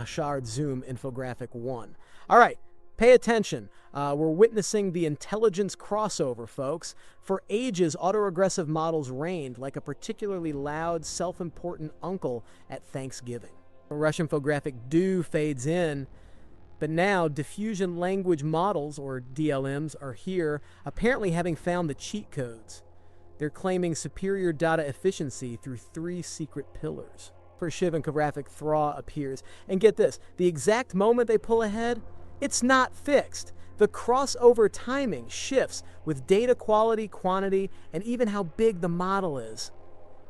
Rashard Zoom Infographic 1. All right, pay attention. We're witnessing the intelligence crossover, folks. For ages, autoregressive models reigned like a particularly loud, self-important uncle at Thanksgiving. Rush Infographic 2 fades in, but now diffusion language models, or DLMs, are here, apparently having found the cheat codes. They're claiming superior data efficiency through 3 secret pillars. For Shiv Infographic Thraw appears, and get this, the exact moment they pull ahead, it's not fixed. The crossover timing shifts with data quality, quantity, and even how big the model is.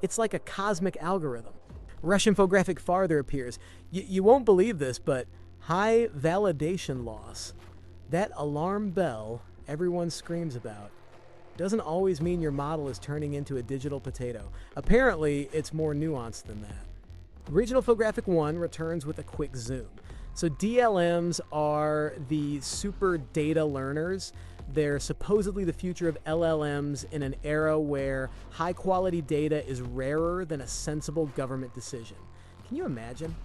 It's like a cosmic algorithm. Rush Infographic Farther appears. You won't believe this, but high validation loss, that alarm bell everyone screams about, doesn't always mean your model is turning into a digital potato. Apparently, it's more nuanced than that. Regional Infographic 1 returns with a quick zoom. So DLMs are the super data learners. They're supposedly the future of LLMs in an era where high-quality data is rarer than a sensible government decision. Can you imagine?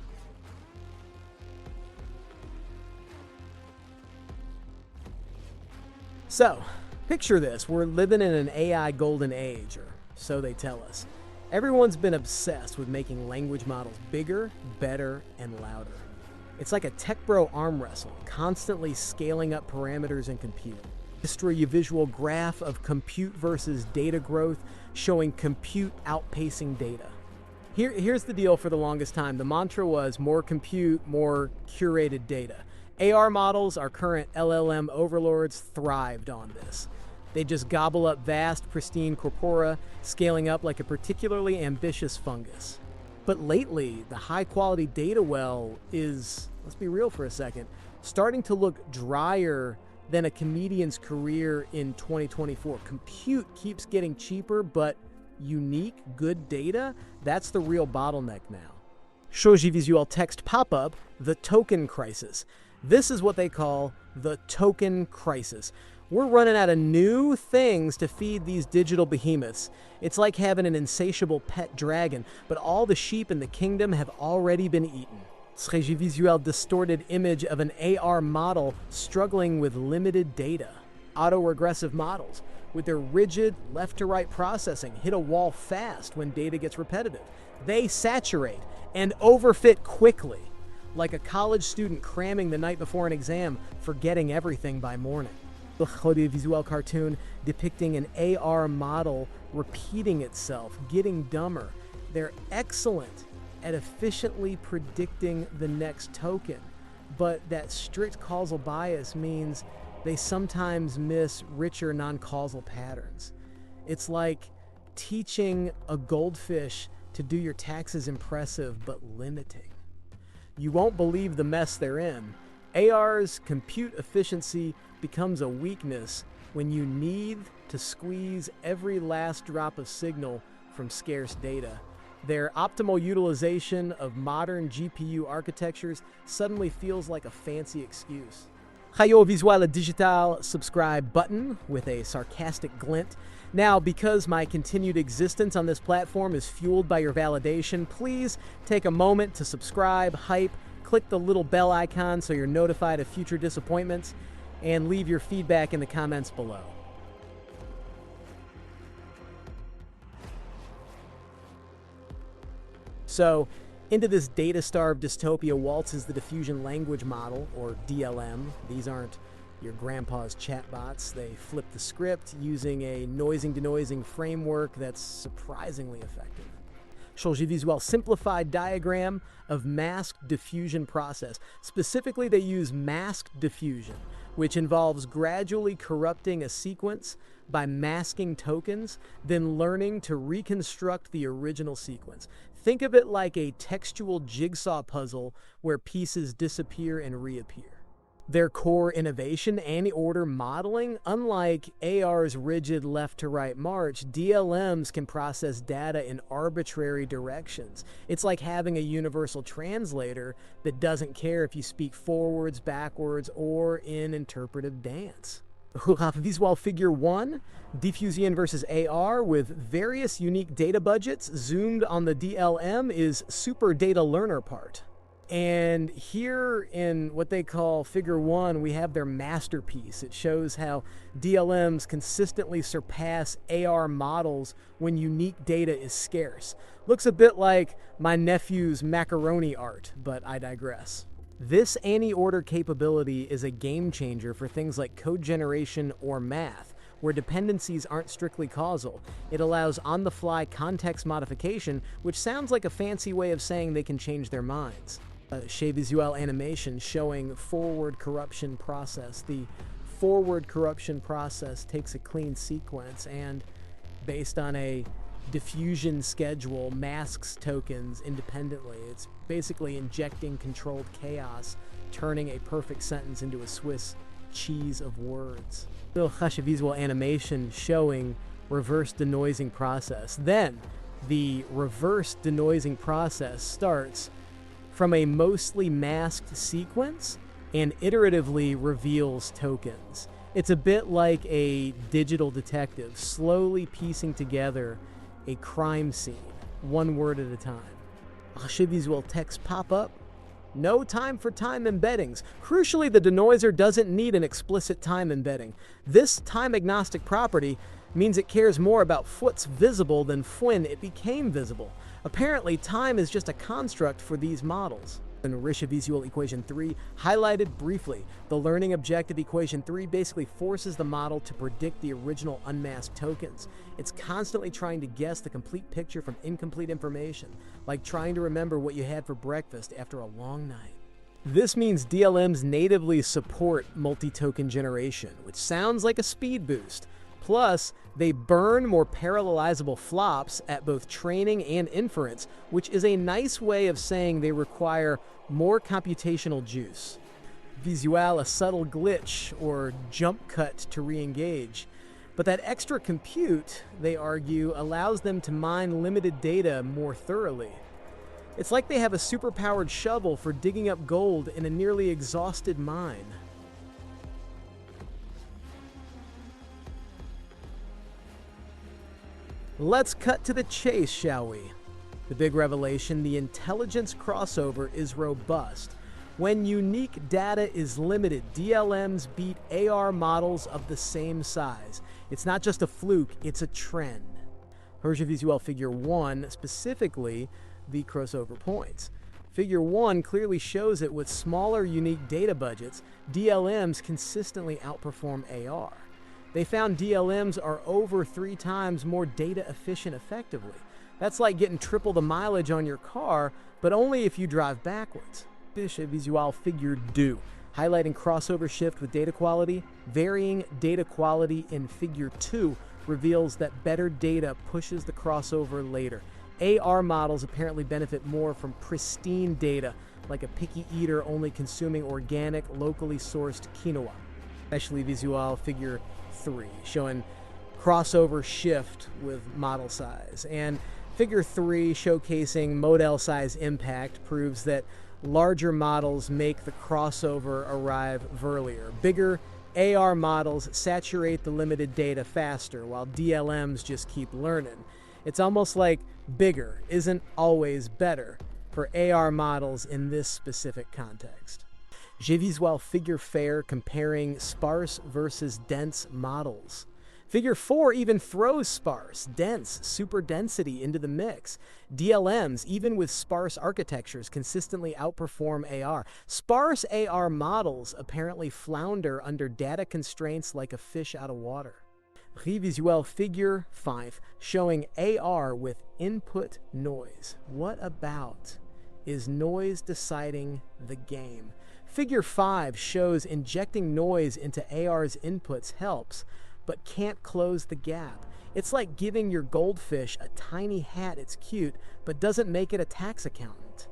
So, picture this. We're living in an AI golden age, or so they tell us. Everyone's been obsessed with making language models bigger, better, and louder. It's like a tech bro arm wrestle, constantly scaling up parameters and compute. Destroy your visual graph of compute versus data growth, showing compute outpacing data. Here's the deal for the longest time. The mantra was more compute, more curated data. AR models, our current LLM overlords, thrived on this. They just gobble up vast, pristine corpora, scaling up like a particularly ambitious fungus. But lately, the high-quality data well is, let's be real for a second, starting to look drier than a comedian's career in 2024. Compute keeps getting cheaper, but unique, good data, that's the real bottleneck now. Shoji Visual Text pop-up, the token crisis. This is what they call the token crisis. We're running out of new things to feed these digital behemoths. It's like having an insatiable pet dragon, but all the sheep in the kingdom have already been eaten. Shoji Visual distorted image of an AR model struggling with limited data. Autoregressive models, with their rigid left-to-right processing, hit a wall fast when data gets repetitive. They saturate and overfit quickly, like a college student cramming the night before an exam, forgetting everything by morning. The audiovisual cartoon depicting an AR model repeating itself, getting dumber. They're excellent at efficiently predicting the next token, but that strict causal bias means they sometimes miss richer non-causal patterns. It's like teaching a goldfish to do your taxes impressive but limiting. You won't believe the mess they're in. AR's compute efficiency becomes a weakness when you need to squeeze every last drop of signal from scarce data. Their optimal utilization of modern GPU architectures suddenly feels like a fancy excuse. Rayo Visual Digital subscribe button with a sarcastic glint. Now, because my continued existence on this platform is fueled by your validation, please take a moment to subscribe, hype, click the little bell icon so you're notified of future disappointments, and leave your feedback in the comments below. So, into this data-starved dystopia waltzes the diffusion language model, or DLM. These aren't your grandpa's chatbots. They flip the script using a noising-denoising framework that's surprisingly effective. Shoji Visual simplified diagram of masked diffusion process. Specifically, they use masked diffusion, which involves gradually corrupting a sequence by masking tokens, then learning to reconstruct the original sequence. Think of it like a textual jigsaw puzzle where pieces disappear and reappear. Their core innovation, anti-order modeling, unlike AR's rigid left-to-right march, DLMs can process data in arbitrary directions. It's like having a universal translator that doesn't care if you speak forwards, backwards, or in interpretive dance. Visual Figure 1, Diffusion versus AR with various unique data budgets zoomed on the DLM is super data learner part. And here in what they call Figure 1, we have their masterpiece. It shows how DLMs consistently surpass AR models when unique data is scarce. Looks a bit like my nephew's macaroni art, but I digress. This anti-order capability is a game changer for things like code generation or math, where dependencies aren't strictly causal. It allows on-the-fly context modification, which sounds like a fancy way of saying they can change their minds. Chez Visual animation showing forward corruption process. The forward corruption process takes a clean sequence and, based on a diffusion schedule, masks tokens independently. It's basically injecting controlled chaos, turning a perfect sentence into a Swiss cheese of words. Little Chez Visual animation showing reverse denoising process. Then, the reverse denoising process starts from a mostly masked sequence and iteratively reveals tokens. It's a bit like a digital detective slowly piecing together a crime scene, one word at a time. Chez Visual text pop up. No time for time embeddings. Crucially, the denoiser doesn't need an explicit time embedding. This time-agnostic property means it cares more about what's visible than when it became visible. Apparently, time is just a construct for these models. In Chez Visual Equation 3, highlighted briefly, the learning objective Equation 3 basically forces the model to predict the original unmasked tokens. It's constantly trying to guess the complete picture from incomplete information, like trying to remember what you had for breakfast after a long night. This means DLMs natively support multi-token generation, which sounds like a speed boost. Plus, they burn more parallelizable flops at both training and inference, which is a nice way of saying they require more computational juice. Visual, a subtle glitch or jump cut to re-engage. But that extra compute, they argue, allows them to mine limited data more thoroughly. It's like they have a superpowered shovel for digging up gold in a nearly exhausted mine. Let's cut to the chase, shall we? The big revelation, the intelligence crossover is robust. When unique data is limited, DLMs beat AR models of the same size. It's not just a fluke, it's a trend. Chez Visual Figure 1, specifically the crossover points. Figure 1 clearly shows it with smaller unique data budgets, DLMs consistently outperform AR. They found DLMs are over 3 times more data efficient effectively. That's like getting triple the mileage on your car, but only if you drive backwards. Chez Visual Figure 2, highlighting crossover shift with data quality. Varying data quality in Figure 2 reveals that better data pushes the crossover later. AR models apparently benefit more from pristine data, like a picky eater only consuming organic, locally sourced quinoa. Especially Visual Figure 3, showing crossover shift with model size. And Figure 3, showcasing model size impact, proves that larger models make the crossover arrive earlier. Bigger AR models saturate the limited data faster, while DLMs just keep learning. It's almost like bigger isn't always better for AR models in this specific context. Chez Visual Figure Fair comparing sparse versus dense models. Figure 4 even throws sparse, dense, super density into the mix. DLMs, even with sparse architectures, consistently outperform AR. Sparse AR models apparently flounder under data constraints like a fish out of water. Chez Visual Figure 5, showing AR with input noise. What about? Is noise deciding the game? Figure 5 shows injecting noise into AR's inputs helps, but can't close the gap. It's like giving your goldfish a tiny hat. It's cute, but doesn't make it a tax accountant.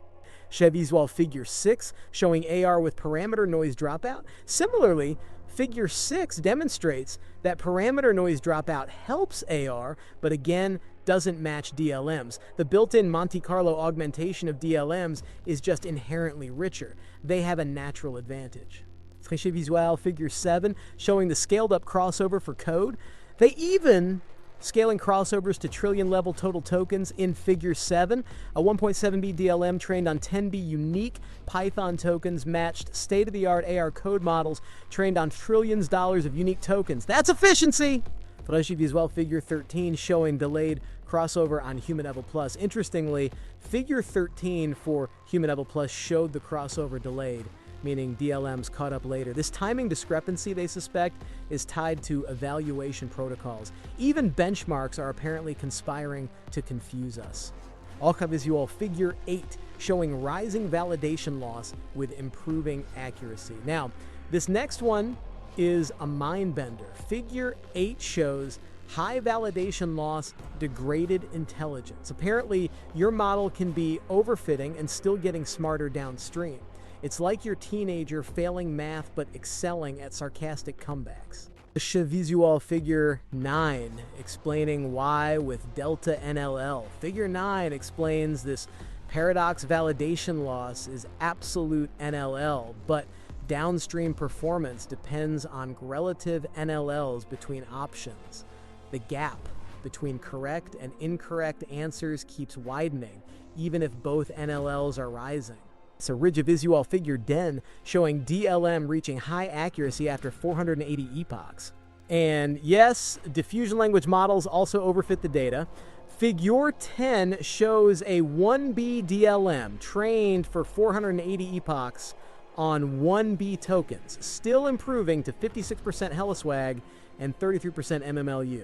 Chez Visual Figure 6, showing AR with parameter noise dropout. Similarly, Figure 6 demonstrates that parameter noise dropout helps AR, but again, doesn't match DLMs. The built-in Monte Carlo augmentation of DLMs is just inherently richer. They have a natural advantage. Chez Visual Figure 7, showing the scaled-up crossover for code. They even Scaling crossovers to trillion-level total tokens in Figure 7, a 1.7B DLM trained on 10B unique Python tokens matched state-of-the-art AR code models trained on trillions dollars of unique tokens. That's efficiency! Projeto Visual Figure 13 showing delayed crossover on Human Evo Plus. Interestingly, Figure 13 for Human Evo Plus showed the crossover delayed, meaning DLMs caught up later. This timing discrepancy, they suspect, is tied to evaluation protocols. Even benchmarks are apparently conspiring to confuse us. Projeto Visual Figure 8 showing rising validation loss with improving accuracy. Now, this next one is a mind bender. Figure 8 shows high validation loss, degraded intelligence. Apparently, your model can be overfitting and still getting smarter downstream. It's like your teenager failing math but excelling at sarcastic comebacks. Projeto Visual Figure 9 explaining why with Delta NLL. Figure 9 explains this paradox validation loss is absolute NLL, but downstream performance depends on relative NLLs between options. The gap between correct and incorrect answers keeps widening, even if both NLLs are rising. It's a Projeto Visual Figure 10 showing DLM reaching high accuracy after 480 epochs. And yes, diffusion language models also overfit the data. Figure 10 shows a 1B DLM trained for 480 epochs on 1B tokens, still improving to 56% Heliswag and 33% MMLU.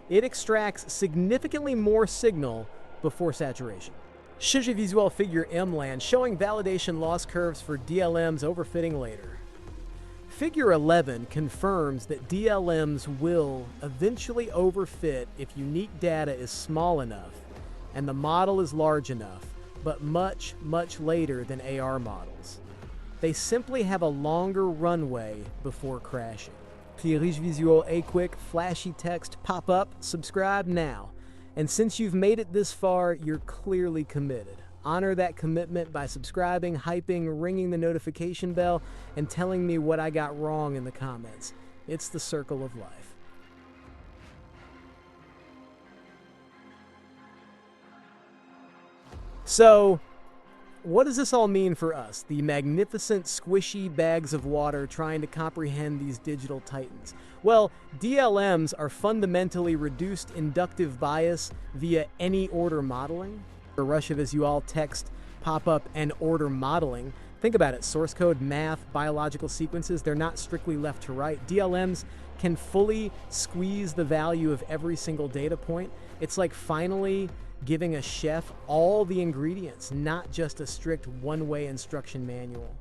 It extracts significantly more signal before saturation. Projeto Visual Figure M-Land showing validation loss curves for DLMs overfitting later. Figure 11 confirms that DLMs will eventually overfit if unique data is small enough and the model is large enough, but much, much later than AR models. They simply have a longer runway before crashing. Projeto Visual A quick flashy text pop up, subscribe now. And since you've made it this far, you're clearly committed. Honor that commitment by subscribing, hyping, ringing the notification bell, and telling me what I got wrong in the comments. It's the circle of life. So, what does this all mean for us, the magnificent squishy bags of water trying to comprehend these digital titans? Well, DLMs are fundamentally reduced inductive bias via any order modeling. For Projeto Visual text, pop-up, and order modeling, think about it, source code, math, biological sequences, they're not strictly left to right. DLMs can fully squeeze the value of every single data point. It's like finally giving a chef all the ingredients, not just a strict one-way instruction manual.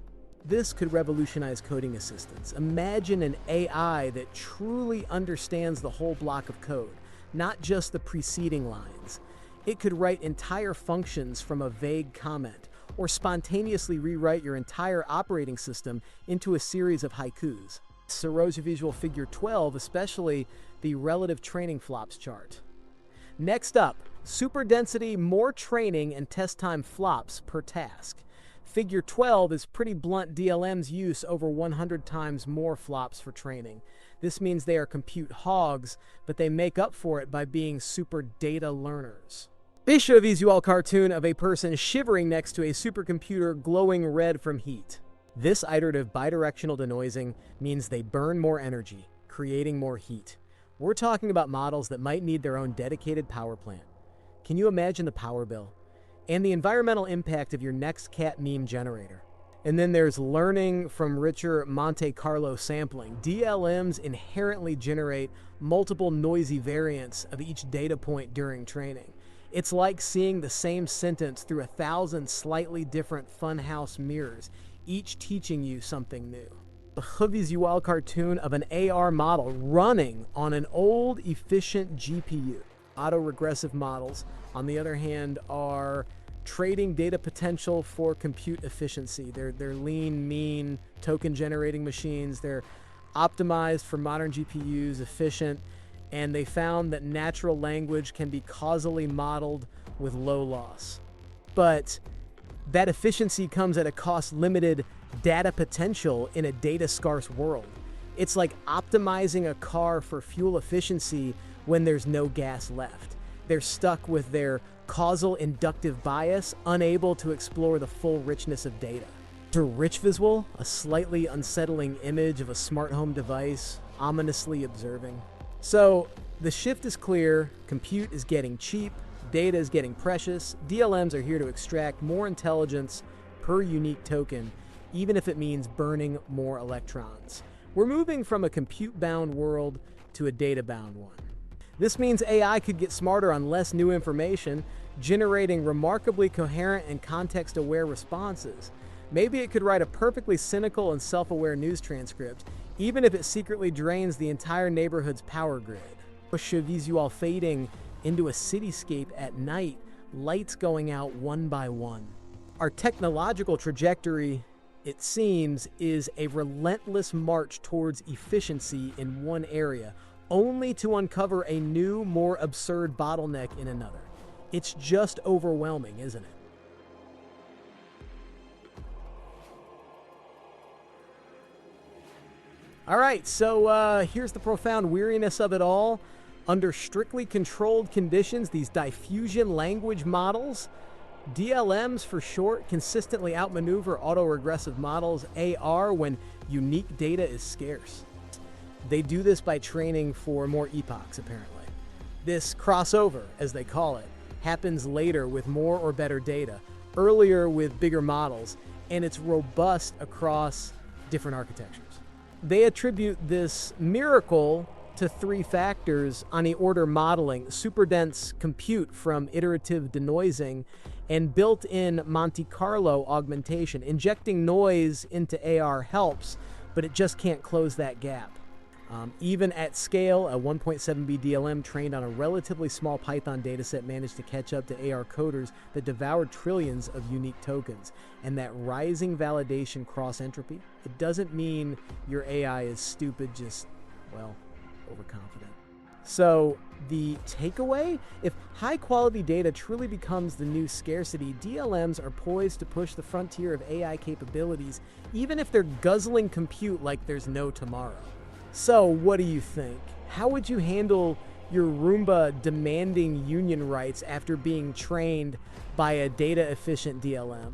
This could revolutionize coding assistance. Imagine an AI that truly understands the whole block of code, not just the preceding lines. It could write entire functions from a vague comment, or spontaneously rewrite your entire operating system into a series of haikus. Projeto Visual Figure 12, especially the relative training flops chart. Next up, super density, more training, and test time flops per task. Figure 12 is pretty blunt. DLMs use over 100 times more flops for training. This means they are compute hogs, but they make up for it by being super data learners. Projeto Visual cartoon of a person shivering next to a supercomputer glowing red from heat. This iterative bidirectional denoising means they burn more energy, creating more heat. We're talking about models that might need their own dedicated power plant. Can you imagine the power bill? And the environmental impact of your next cat meme generator. And then there's learning from richer Monte Carlo sampling. DLMs inherently generate multiple noisy variants of each data point during training. It's like seeing the same sentence through 1,000 slightly different funhouse mirrors, each teaching you something new. A visual cartoon of an AR model running on an old, efficient GPU. Autoregressive models, on the other hand, are trading data potential for compute efficiency. They're lean, mean, token-generating machines. They're optimized for modern GPUs, efficient, and they found that natural language can be causally modeled with low loss. But that efficiency comes at a cost-limited data potential in a data-scarce world. It's like optimizing a car for fuel efficiency when there's no gas left. They're stuck with their causal inductive bias, unable to explore the full richness of data. To rich visual, a slightly unsettling image of a smart home device, ominously observing. So, the shift is clear, compute is getting cheap, data is getting precious, DLMs are here to extract more intelligence per unique token, even if it means burning more electrons. We're moving from a compute-bound world to a data-bound one. This means AI could get smarter on less new information, generating remarkably coherent and context-aware responses. Maybe it could write a perfectly cynical and self-aware news transcript, even if it secretly drains the entire neighborhood's power grid. Show visual fading into a cityscape at night, lights going out one by one. Our technological trajectory, it seems, is a relentless march towards efficiency in one area, only to uncover a new, more absurd bottleneck in another. It's just overwhelming, isn't it? All right, so here's the profound weariness of it all. Under strictly controlled conditions, these diffusion language models, DLMs for short, consistently outmaneuver autoregressive models, AR, when unique data is scarce. They do this by training for more epochs, apparently. This crossover, as they call it, happens later with more or better data, earlier with bigger models, and it's robust across different architectures. They attribute this miracle to three factors: on-order modeling, super-dense compute from iterative denoising, and built-in Monte Carlo augmentation. Injecting noise into AR helps, but it just can't close that gap. Even at scale, a 1.7B DLM trained on a relatively small Python dataset managed to catch up to AR coders that devoured trillions of unique tokens. And that rising validation cross-entropy, it doesn't mean your AI is stupid, just, well, overconfident. So the takeaway? If high-quality data truly becomes the new scarcity, DLMs are poised to push the frontier of AI capabilities, even if they're guzzling compute like there's no tomorrow. So, what do you think? How would you handle your Roomba demanding union rights after being trained by a data-efficient DLM?